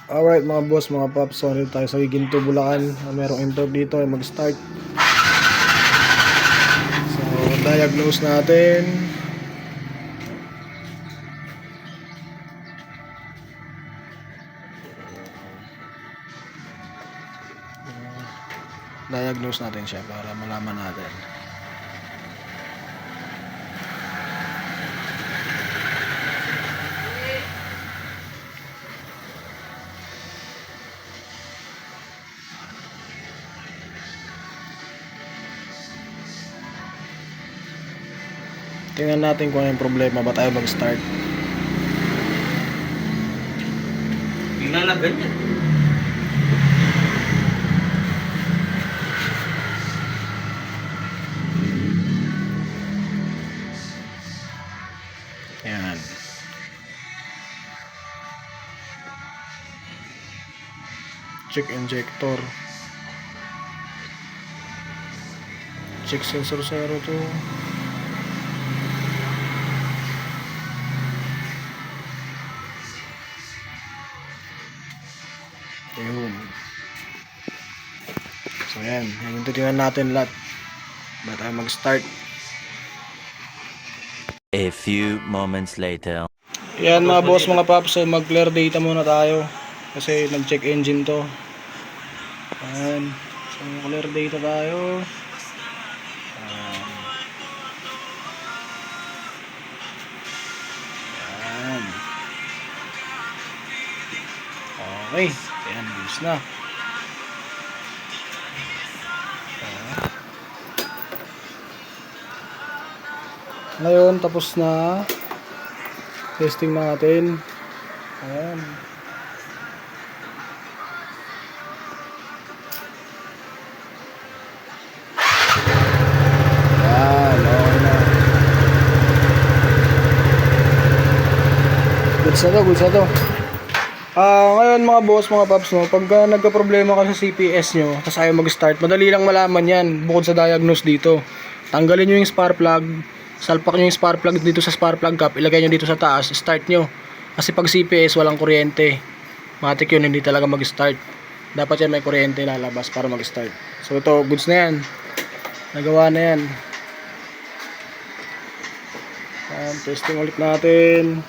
Alright mga boss, mga paps, so nandito tayo sa Ginto, Bulacan. Merong intro dito ay mag-start. So, diagnose natin. Diagnose natin siya para malaman natin. Tingnan natin kung ano yung problema ba tayo mag-start. Bigla lang ganyan. Ayan. Check injector. Check sensor 02. Ayun. So yan, yung titingnan natin lahat ba tayo mag-start. A few moments later. Yan mga boss, mga paps, so mag-clear data muna tayo kasi nag-check engine to. Ayan. So clear data tayo. Ayan. Okay, ayan, bilis na. Ngayon, tapos na testing natin. Ayan. Ayan, okay na. Goods na to, goods na to. Ngayon mga boss, mga paps, no, pagka nagka-problema ka sa CPS nyo, kasi ayaw mag-start, madali lang malaman yan, bukod sa diagnose dito. Tanggalin nyo yung spark plug, salpak nyo yung spark plug dito sa spark plug cap, ilagay nyo dito sa taas, start nyo. Kasi pag CPS, walang kuryente. Matik yun, hindi talaga mag-start. Dapat yan may kuryente lalabas para mag-start. So ito, goods na yan. Nagawa na yan. Testing ulit natin.